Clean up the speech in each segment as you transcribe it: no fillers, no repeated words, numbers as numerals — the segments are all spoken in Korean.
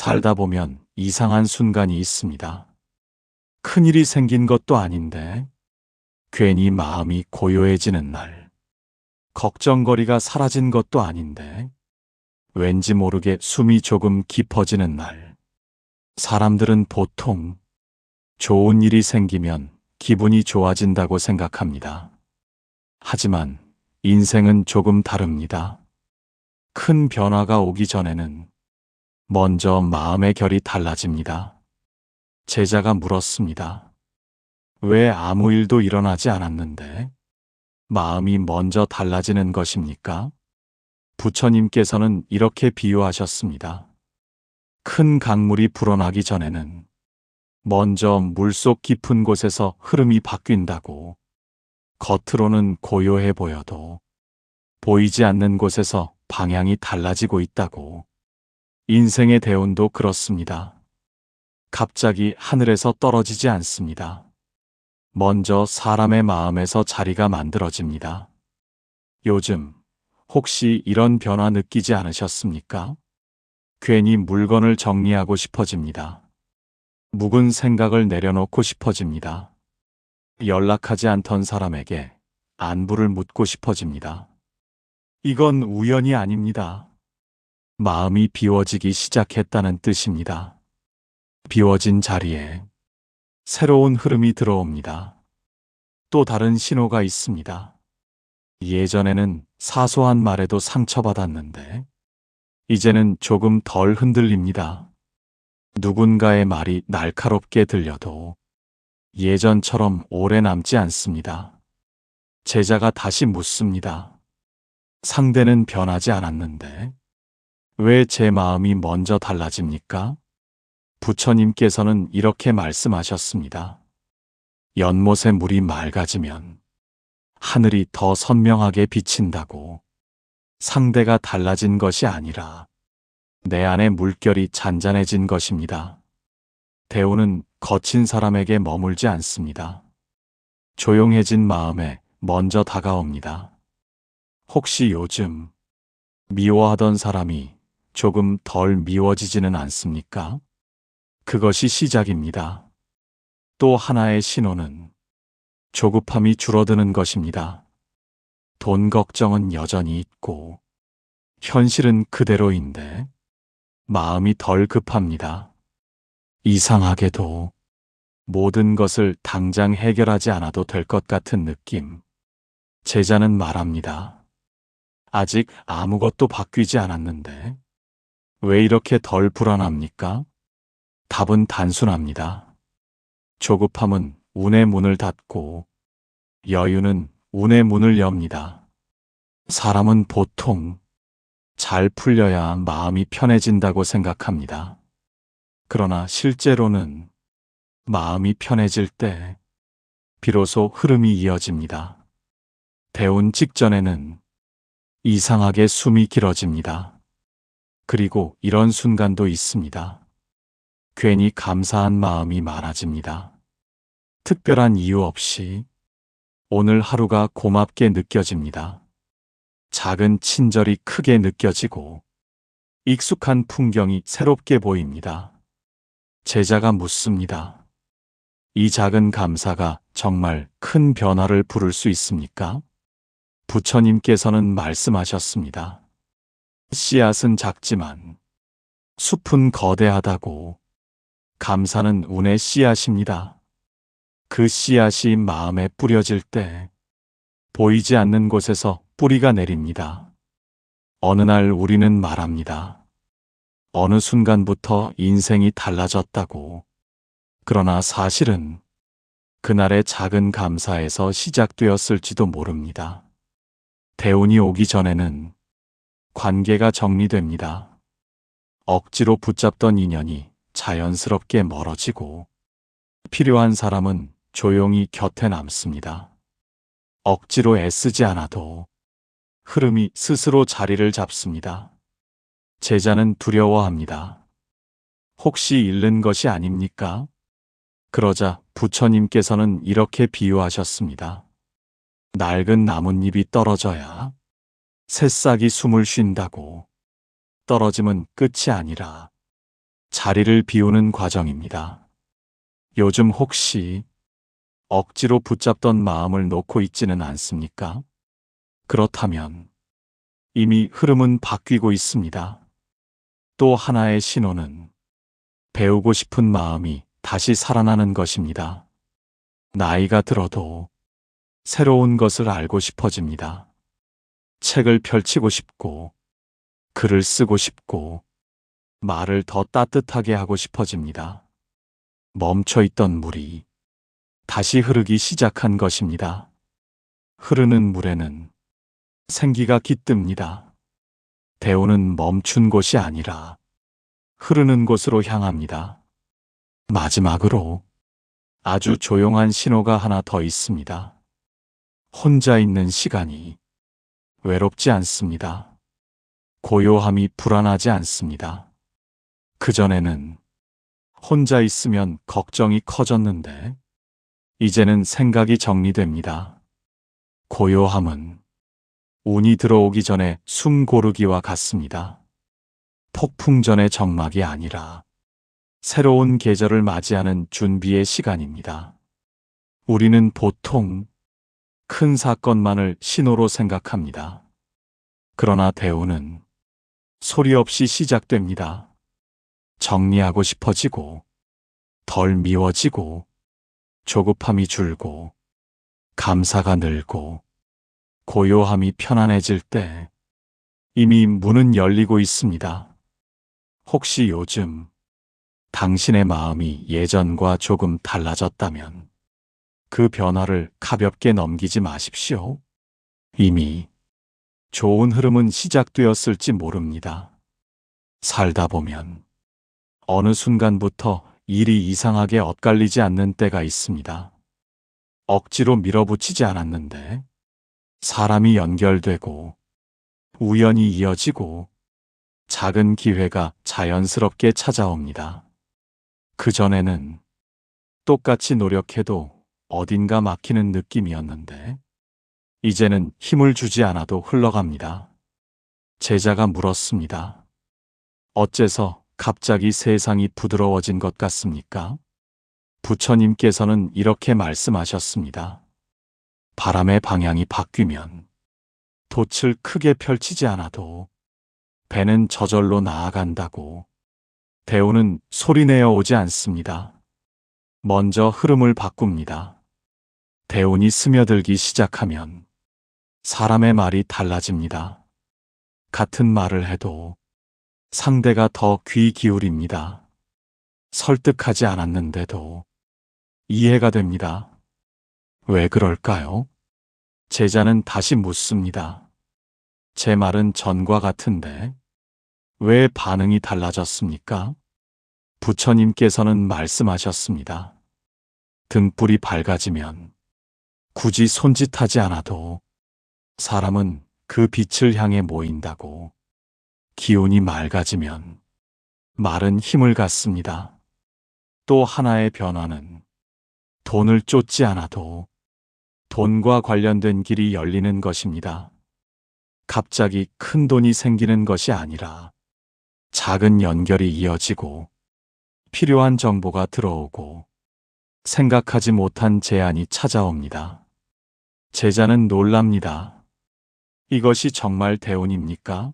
살다 보면 이상한 순간이 있습니다. 큰일이 생긴 것도 아닌데 괜히 마음이 고요해지는 날. 걱정거리가 사라진 것도 아닌데 왠지 모르게 숨이 조금 깊어지는 날. 사람들은 보통 좋은 일이 생기면 기분이 좋아진다고 생각합니다. 하지만 인생은 조금 다릅니다. 큰 변화가 오기 전에는 먼저 마음의 결이 달라집니다. 제자가 물었습니다. 왜 아무 일도 일어나지 않았는데 마음이 먼저 달라지는 것입니까? 부처님께서는 이렇게 비유하셨습니다. 큰 강물이 불어나기 전에는 먼저 물속 깊은 곳에서 흐름이 바뀐다고. 겉으로는 고요해 보여도 보이지 않는 곳에서 방향이 달라지고 있다고. 인생의 대운도 그렇습니다. 갑자기 하늘에서 떨어지지 않습니다. 먼저 사람의 마음에서 자리가 만들어집니다. 요즘 혹시 이런 변화 느끼지 않으셨습니까? 괜히 물건을 정리하고 싶어집니다. 묵은 생각을 내려놓고 싶어집니다. 연락하지 않던 사람에게 안부를 묻고 싶어집니다. 이건 우연이 아닙니다. 마음이 비워지기 시작했다는 뜻입니다. 비워진 자리에 새로운 흐름이 들어옵니다. 또 다른 신호가 있습니다. 예전에는 사소한 말에도 상처받았는데 이제는 조금 덜 흔들립니다. 누군가의 말이 날카롭게 들려도 예전처럼 오래 남지 않습니다. 제자가 다시 묻습니다. 상대는 변하지 않았는데 왜 제 마음이 먼저 달라집니까? 부처님께서는 이렇게 말씀하셨습니다. 연못의 물이 맑아지면 하늘이 더 선명하게 비친다고. 상대가 달라진 것이 아니라 내 안의 물결이 잔잔해진 것입니다. 대우는 거친 사람에게 머물지 않습니다. 조용해진 마음에 먼저 다가옵니다. 혹시 요즘 미워하던 사람이 조금 덜 미워지지는 않습니까? 그것이 시작입니다. 또 하나의 신호는 조급함이 줄어드는 것입니다. 돈 걱정은 여전히 있고 현실은 그대로인데 마음이 덜 급합니다. 이상하게도 모든 것을 당장 해결하지 않아도 될 것 같은 느낌. 제자는 말합니다. 아직 아무것도 바뀌지 않았는데 왜 이렇게 덜 불안합니까? 답은 단순합니다. 조급함은 운의 문을 닫고 여유는 운의 문을 엽니다. 사람은 보통 잘 풀려야 마음이 편해진다고 생각합니다. 그러나 실제로는 마음이 편해질 때 비로소 흐름이 이어집니다. 대운 직전에는 이상하게 숨이 길어집니다. 그리고 이런 순간도 있습니다. 괜히 감사한 마음이 많아집니다. 특별한 이유 없이 오늘 하루가 고맙게 느껴집니다. 작은 친절이 크게 느껴지고 익숙한 풍경이 새롭게 보입니다. 제자가 묻습니다. 이 작은 감사가 정말 큰 변화를 부를 수 있습니까? 부처님께서는 말씀하셨습니다. 씨앗은 작지만 숲은 거대하다고. 감사는 운의 씨앗입니다. 그 씨앗이 마음에 뿌려질 때 보이지 않는 곳에서 뿌리가 내립니다. 어느 날 우리는 말합니다. 어느 순간부터 인생이 달라졌다고. 그러나 사실은 그날의 작은 감사에서 시작되었을지도 모릅니다. 대운이 오기 전에는 관계가 정리됩니다. 억지로 붙잡던 인연이 자연스럽게 멀어지고 필요한 사람은 조용히 곁에 남습니다. 억지로 애쓰지 않아도 흐름이 스스로 자리를 잡습니다. 제자는 두려워합니다. 혹시 잃는 것이 아닙니까? 그러자 부처님께서는 이렇게 비유하셨습니다. 낡은 나뭇잎이 떨어져야 새싹이 숨을 쉰다고. 떨어짐은 끝이 아니라 자리를 비우는 과정입니다. 요즘 혹시 억지로 붙잡던 마음을 놓고 있지는 않습니까? 그렇다면 이미 흐름은 바뀌고 있습니다. 또 하나의 신호는 배우고 싶은 마음이 다시 살아나는 것입니다. 나이가 들어도 새로운 것을 알고 싶어집니다. 책을 펼치고 싶고, 글을 쓰고 싶고, 말을 더 따뜻하게 하고 싶어집니다. 멈춰있던 물이 다시 흐르기 시작한 것입니다. 흐르는 물에는 생기가 깃듭니다. 대우는 멈춘 곳이 아니라 흐르는 곳으로 향합니다. 마지막으로 아주 조용한 신호가 하나 더 있습니다. 혼자 있는 시간이 외롭지 않습니다. 고요함이 불안하지 않습니다. 그전에는 혼자 있으면 걱정이 커졌는데 이제는 생각이 정리됩니다. 고요함은 운이 들어오기 전에 숨 고르기와 같습니다. 폭풍 전의 적막이 아니라 새로운 계절을 맞이하는 준비의 시간입니다. 우리는 보통 큰 사건만을 신호로 생각합니다. 그러나 대우는 소리 없이 시작됩니다. 정리하고 싶어지고, 덜 미워지고, 조급함이 줄고, 감사가 늘고, 고요함이 편안해질 때 이미 문은 열리고 있습니다. 혹시 요즘 당신의 마음이 예전과 조금 달라졌다면 그 변화를 가볍게 넘기지 마십시오. 이미 좋은 흐름은 시작되었을지 모릅니다. 살다 보면 어느 순간부터 일이 이상하게 엇갈리지 않는 때가 있습니다. 억지로 밀어붙이지 않았는데 사람이 연결되고 우연히 이어지고 작은 기회가 자연스럽게 찾아옵니다. 그전에는 똑같이 노력해도 어딘가 막히는 느낌이었는데 이제는 힘을 주지 않아도 흘러갑니다. 제자가 물었습니다. 어째서 갑자기 세상이 부드러워진 것 같습니까? 부처님께서는 이렇게 말씀하셨습니다. 바람의 방향이 바뀌면 돛을 크게 펼치지 않아도 배는 저절로 나아간다고. 대우는 소리내어 오지 않습니다. 먼저 흐름을 바꿉니다. 대운이 스며들기 시작하면 사람의 말이 달라집니다. 같은 말을 해도 상대가 더 귀 기울입니다. 설득하지 않았는데도 이해가 됩니다. 왜 그럴까요? 제자는 다시 묻습니다. 제 말은 전과 같은데 왜 반응이 달라졌습니까? 부처님께서는 말씀하셨습니다. 등불이 밝아지면 굳이 손짓하지 않아도 사람은 그 빛을 향해 모인다고. 기운이 맑아지면 말은 힘을 갖습니다. 또 하나의 변화는 돈을 쫓지 않아도 돈과 관련된 길이 열리는 것입니다. 갑자기 큰 돈이 생기는 것이 아니라 작은 연결이 이어지고 필요한 정보가 들어오고 생각하지 못한 제안이 찾아옵니다. 제자는 놀랍니다. 이것이 정말 대운입니까?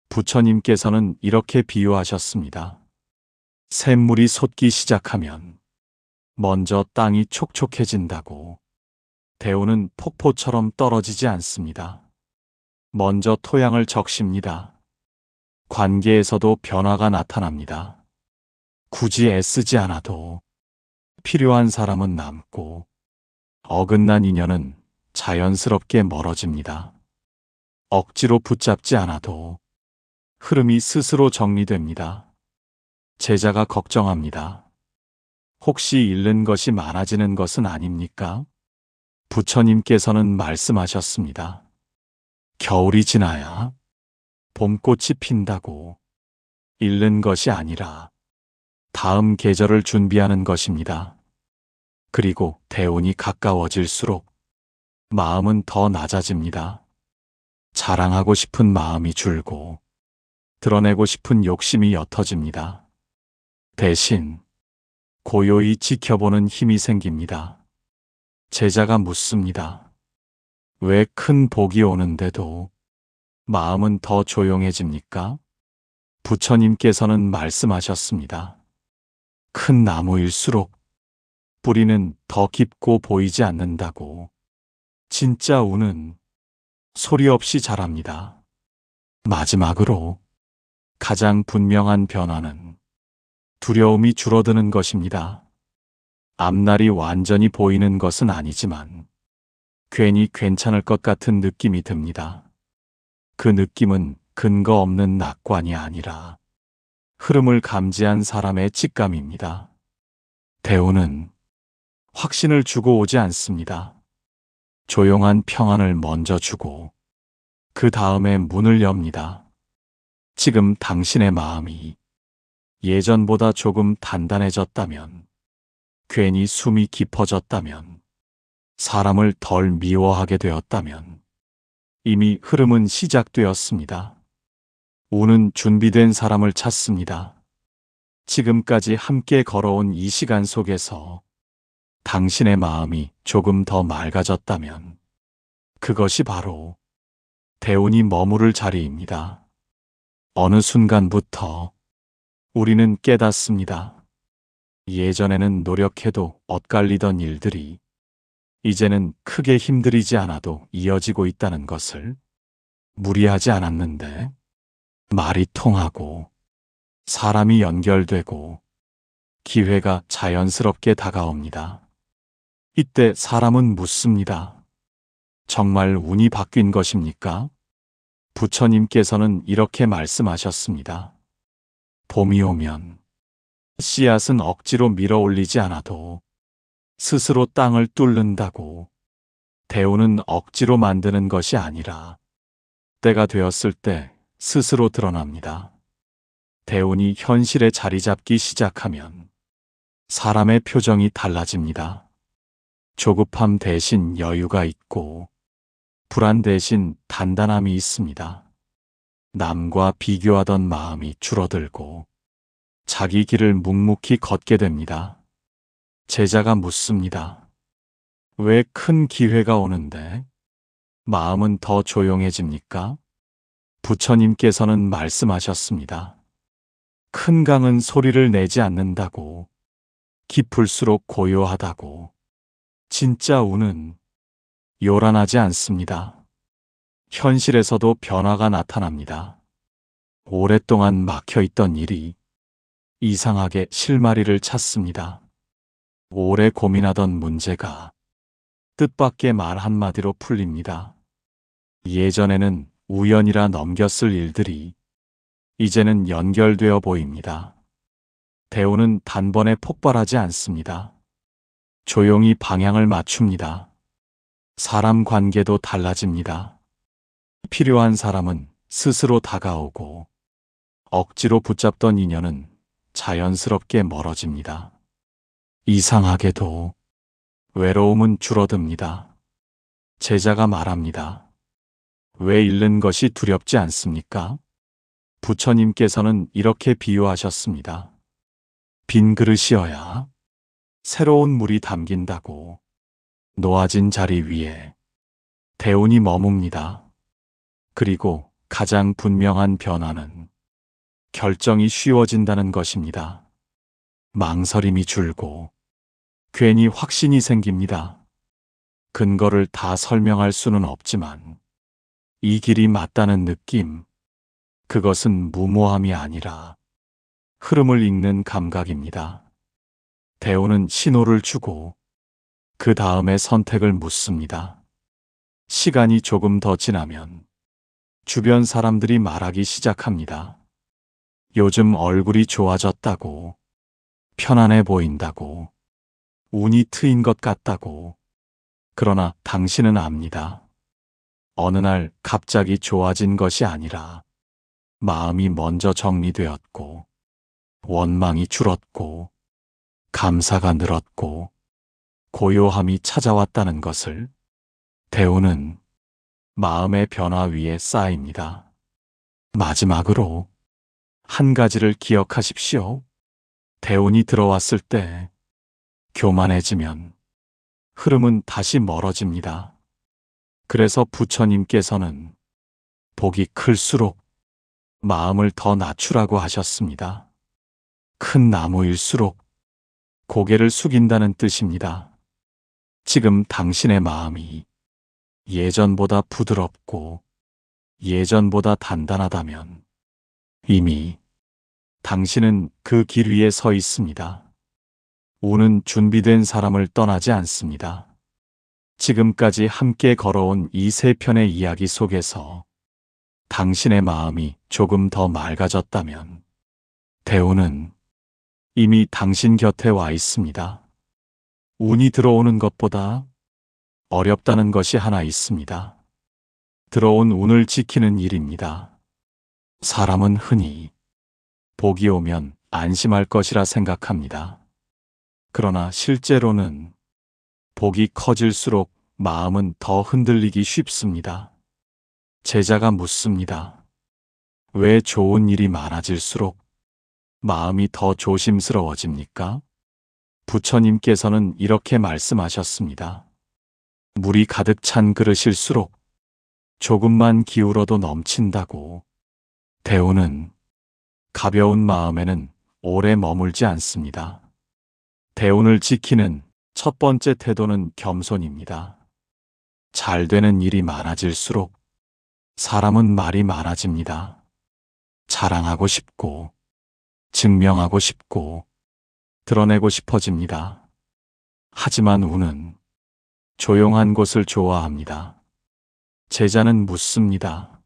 부처님께서는 이렇게 비유하셨습니다. 샘물이 솟기 시작하면 먼저 땅이 촉촉해진다고. 대우는 폭포처럼 떨어지지 않습니다. 먼저 토양을 적십니다. 관계에서도 변화가 나타납니다. 굳이 애쓰지 않아도 필요한 사람은 남고 어긋난 인연은 자연스럽게 멀어집니다. 억지로 붙잡지 않아도 흐름이 스스로 정리됩니다. 제자가 걱정합니다. 혹시 잃는 것이 많아지는 것은 아닙니까? 부처님께서는 말씀하셨습니다. 겨울이 지나야 봄꽃이 핀다고. 잃는 것이 아니라 다음 계절을 준비하는 것입니다. 그리고 대운이 가까워질수록 마음은 더 낮아집니다. 자랑하고 싶은 마음이 줄고 드러내고 싶은 욕심이 옅어집니다. 대신 고요히 지켜보는 힘이 생깁니다. 제자가 묻습니다. 왜 큰 복이 오는데도 마음은 더 조용해집니까? 부처님께서는 말씀하셨습니다. 큰 나무일수록 뿌리는 더 깊고 보이지 않는다고. 진짜 운은 소리 없이 자랍니다. 마지막으로 가장 분명한 변화는 두려움이 줄어드는 것입니다. 앞날이 완전히 보이는 것은 아니지만 괜히 괜찮을 것 같은 느낌이 듭니다. 그 느낌은 근거 없는 낙관이 아니라 흐름을 감지한 사람의 직감입니다. 대우는 확신을 주고 오지 않습니다. 조용한 평안을 먼저 주고 그 다음에 문을 엽니다. 지금 당신의 마음이 예전보다 조금 단단해졌다면, 괜히 숨이 깊어졌다면, 사람을 덜 미워하게 되었다면 이미 흐름은 시작되었습니다. 운은 준비된 사람을 찾습니다. 지금까지 함께 걸어온 이 시간 속에서 당신의 마음이 조금 더 맑아졌다면 그것이 바로 대운이 머무를 자리입니다. 어느 순간부터 우리는 깨닫습니다. 예전에는 노력해도 엇갈리던 일들이 이제는 크게 힘들이지 않아도 이어지고 있다는 것을. 무리하지 않았는데 말이 통하고 사람이 연결되고 기회가 자연스럽게 다가옵니다. 이때 사람은 묻습니다. 정말 운이 바뀐 것입니까? 부처님께서는 이렇게 말씀하셨습니다. 봄이 오면 씨앗은 억지로 밀어 올리지 않아도 스스로 땅을 뚫는다고. 대우는 억지로 만드는 것이 아니라 때가 되었을 때 스스로 드러납니다. 대운이 현실에 자리 잡기 시작하면 사람의 표정이 달라집니다. 조급함 대신 여유가 있고 불안 대신 단단함이 있습니다. 남과 비교하던 마음이 줄어들고 자기 길을 묵묵히 걷게 됩니다. 제자가 묻습니다. 왜 큰 기회가 오는데 마음은 더 조용해집니까? 부처님께서는 말씀하셨습니다. 큰 강은 소리를 내지 않는다고. 깊을수록 고요하다고. 진짜 운은 요란하지 않습니다. 현실에서도 변화가 나타납니다. 오랫동안 막혀있던 일이 이상하게 실마리를 찾습니다. 오래 고민하던 문제가 뜻밖의 말 한마디로 풀립니다. 예전에는 우연이라 넘겼을 일들이 이제는 연결되어 보입니다. 대우는 단번에 폭발하지 않습니다. 조용히 방향을 맞춥니다. 사람 관계도 달라집니다. 필요한 사람은 스스로 다가오고 억지로 붙잡던 인연은 자연스럽게 멀어집니다. 이상하게도 외로움은 줄어듭니다. 제자가 말합니다. 왜 잃는 것이 두렵지 않습니까? 부처님께서는 이렇게 비유하셨습니다. 빈 그릇이어야 새로운 물이 담긴다고. 놓아진 자리 위에 대운이 머뭅니다. 그리고 가장 분명한 변화는 결정이 쉬워진다는 것입니다. 망설임이 줄고 괜히 확신이 생깁니다. 근거를 다 설명할 수는 없지만 이 길이 맞다는 느낌, 그것은 무모함이 아니라 흐름을 읽는 감각입니다. 대우는 신호를 주고 그 다음에 선택을 묻습니다. 시간이 조금 더 지나면 주변 사람들이 말하기 시작합니다. 요즘 얼굴이 좋아졌다고, 편안해 보인다고, 운이 트인 것 같다고. 그러나 당신은 압니다. 어느 날 갑자기 좋아진 것이 아니라 마음이 먼저 정리되었고, 원망이 줄었고, 감사가 늘었고, 고요함이 찾아왔다는 것을. 대우는 마음의 변화 위에 쌓입니다. 마지막으로 한 가지를 기억하십시오. 대운이 들어왔을 때 교만해지면 흐름은 다시 멀어집니다. 그래서 부처님께서는 복이 클수록 마음을 더 낮추라고 하셨습니다. 큰 나무일수록 고개를 숙인다는 뜻입니다. 지금 당신의 마음이 예전보다 부드럽고 예전보다 단단하다면 이미 당신은 그 길 위에 서 있습니다. 운은 준비된 사람을 떠나지 않습니다. 지금까지 함께 걸어온 이 세 편의 이야기 속에서 당신의 마음이 조금 더 맑아졌다면 대운은 이미 당신 곁에 와 있습니다. 운이 들어오는 것보다 어렵다는 것이 하나 있습니다. 들어온 운을 지키는 일입니다. 사람은 흔히 복이 오면 안심할 것이라 생각합니다. 그러나 실제로는 복이 커질수록 마음은 더 흔들리기 쉽습니다. 제자가 묻습니다. 왜 좋은 일이 많아질수록 마음이 더 조심스러워집니까? 부처님께서는 이렇게 말씀하셨습니다. 물이 가득 찬 그릇일수록 조금만 기울어도 넘친다고. 대운은 가벼운 마음에는 오래 머물지 않습니다. 대운을 지키는 첫 번째 태도는 겸손입니다. 잘 되는 일이 많아질수록 사람은 말이 많아집니다. 자랑하고 싶고, 증명하고 싶고, 드러내고 싶어집니다. 하지만 운은 조용한 곳을 좋아합니다. 제자는 묻습니다.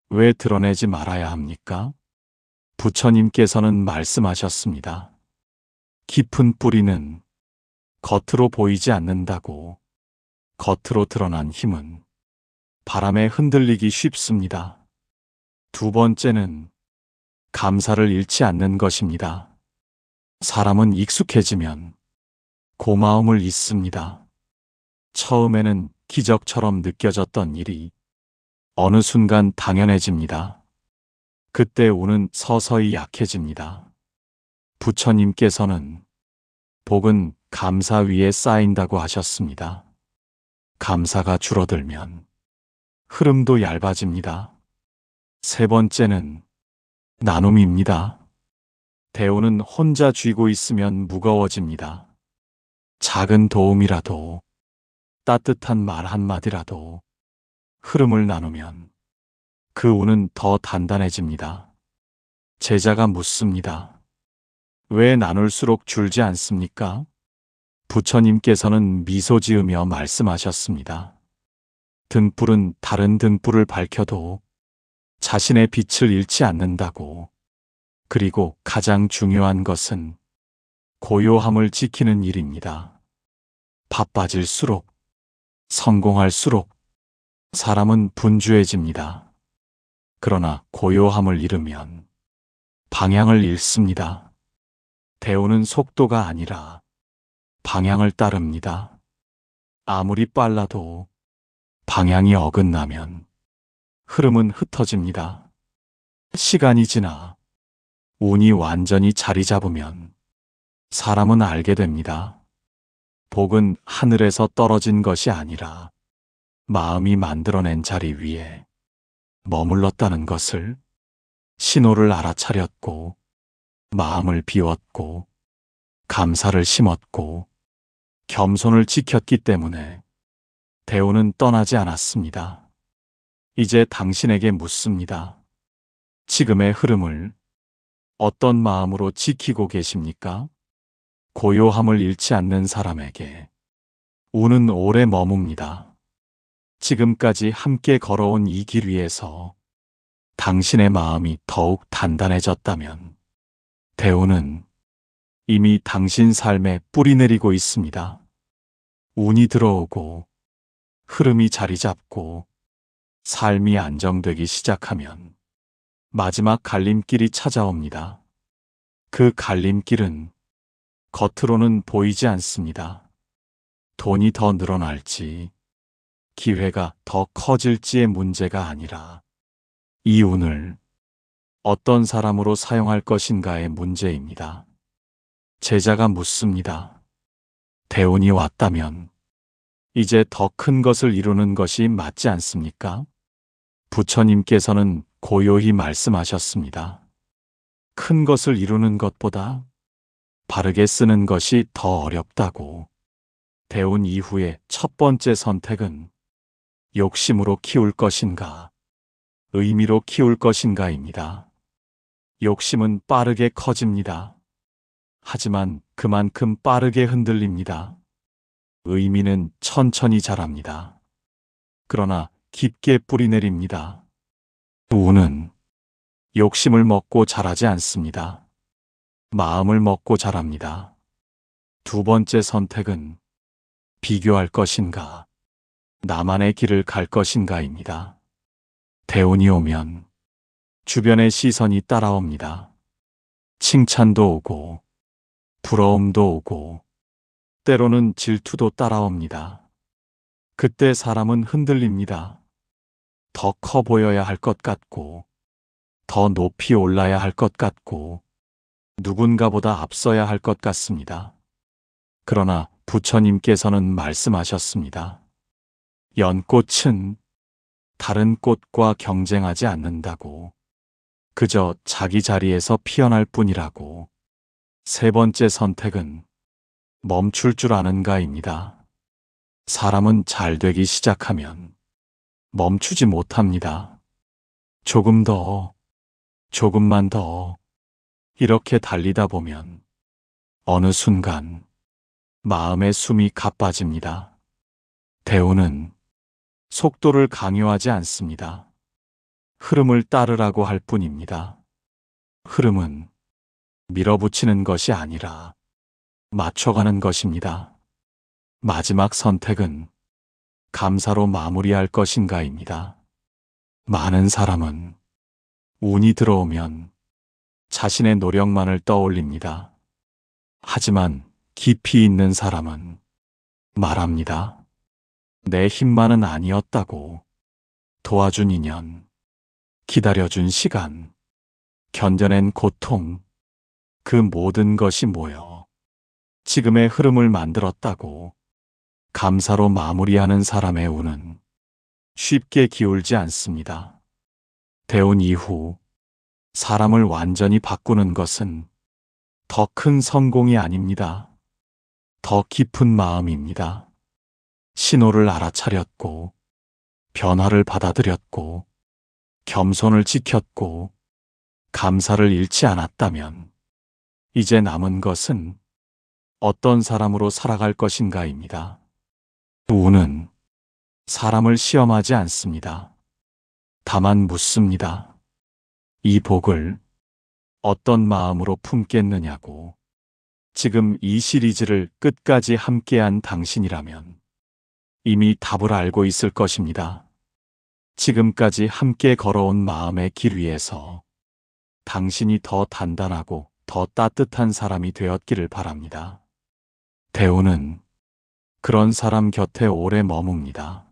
왜 드러내지 말아야 합니까? 부처님께서는 말씀하셨습니다. 깊은 뿌리는 겉으로 보이지 않는다고. 겉으로 드러난 힘은 바람에 흔들리기 쉽습니다. 두 번째는 감사를 잃지 않는 것입니다. 사람은 익숙해지면 고마움을 잊습니다. 처음에는 기적처럼 느껴졌던 일이 어느 순간 당연해집니다. 그때 운은 서서히 약해집니다. 부처님께서는 복은 감사 위에 쌓인다고 하셨습니다. 감사가 줄어들면 흐름도 얇아집니다. 세 번째는 나눔입니다. 대운은 혼자 쥐고 있으면 무거워집니다. 작은 도움이라도, 따뜻한 말 한마디라도 흐름을 나누면 그 운은 더 단단해집니다. 제자가 묻습니다. 왜 나눌수록 줄지 않습니까? 부처님께서는 미소 지으며 말씀하셨습니다. 등불은 다른 등불을 밝혀도 자신의 빛을 잃지 않는다고. 그리고 가장 중요한 것은 고요함을 지키는 일입니다. 바빠질수록, 성공할수록 사람은 분주해집니다. 그러나 고요함을 잃으면 방향을 잃습니다. 대운은 속도가 아니라 방향을 따릅니다. 아무리 빨라도 방향이 어긋나면 흐름은 흩어집니다. 시간이 지나 운이 완전히 자리 잡으면 사람은 알게 됩니다. 복은 하늘에서 떨어진 것이 아니라 마음이 만들어낸 자리 위에 머물렀다는 것을. 신호를 알아차렸고, 마음을 비웠고, 감사를 심었고, 겸손을 지켰기 때문에 대운은 떠나지 않았습니다. 이제 당신에게 묻습니다. 지금의 흐름을 어떤 마음으로 지키고 계십니까? 고요함을 잃지 않는 사람에게 운은 오래 머뭅니다. 지금까지 함께 걸어온 이 길 위에서 당신의 마음이 더욱 단단해졌다면 대운은 이미 당신 삶에 뿌리 내리고 있습니다. 운이 들어오고 흐름이 자리 잡고 삶이 안정되기 시작하면 마지막 갈림길이 찾아옵니다. 그 갈림길은 겉으로는 보이지 않습니다. 돈이 더 늘어날지, 기회가 더 커질지의 문제가 아니라 이 운을 어떤 사람으로 사용할 것인가의 문제입니다. 제자가 묻습니다. 대운이 왔다면 이제 더 큰 것을 이루는 것이 맞지 않습니까? 부처님께서는 고요히 말씀하셨습니다. 큰 것을 이루는 것보다 바르게 쓰는 것이 더 어렵다고. 대운 이후의 첫 번째 선택은 욕심으로 키울 것인가, 의미로 키울 것인가입니다. 욕심은 빠르게 커집니다. 하지만 그만큼 빠르게 흔들립니다. 의미는 천천히 자랍니다. 그러나 깊게 뿌리내립니다. 운은 욕심을 먹고 자라지 않습니다. 마음을 먹고 자랍니다. 두 번째 선택은 비교할 것인가, 나만의 길을 갈 것인가입니다. 대운이 오면 주변의 시선이 따라옵니다. 칭찬도 오고, 부러움도 오고, 때로는 질투도 따라옵니다. 그때 사람은 흔들립니다. 더 커 보여야 할 것 같고, 더 높이 올라야 할 것 같고, 누군가보다 앞서야 할 것 같습니다. 그러나 부처님께서는 말씀하셨습니다. 연꽃은 다른 꽃과 경쟁하지 않는다고. 그저 자기 자리에서 피어날 뿐이라고. 세 번째 선택은 멈출 줄 아는가입니다. 사람은 잘 되기 시작하면 멈추지 못합니다. 조금 더, 조금만 더, 이렇게 달리다 보면 어느 순간 마음의 숨이 가빠집니다. 대운은 속도를 강요하지 않습니다. 흐름을 따르라고 할 뿐입니다. 흐름은 밀어붙이는 것이 아니라 맞춰가는 것입니다. 마지막 선택은 감사로 마무리할 것인가입니다. 많은 사람은 운이 들어오면 자신의 노력만을 떠올립니다. 하지만 깊이 있는 사람은 말합니다. 내 힘만은 아니었다고. 도와준 인연, 기다려준 시간, 견뎌낸 고통, 그 모든 것이 모여 지금의 흐름을 만들었다고. 감사로 마무리하는 사람의 운은 쉽게 기울지 않습니다. 대운 이후 사람을 완전히 바꾸는 것은 더 큰 성공이 아닙니다. 더 깊은 마음입니다. 신호를 알아차렸고, 변화를 받아들였고, 겸손을 지켰고, 감사를 잃지 않았다면 이제 남은 것은 어떤 사람으로 살아갈 것인가입니다. 운은 사람을 시험하지 않습니다. 다만 묻습니다. 이 복을 어떤 마음으로 품겠느냐고. 지금 이 시리즈를 끝까지 함께한 당신이라면 이미 답을 알고 있을 것입니다. 지금까지 함께 걸어온 마음의 길 위에서 당신이 더 단단하고 더 따뜻한 사람이 되었기를 바랍니다. 대운은 그런 사람 곁에 오래 머뭅니다.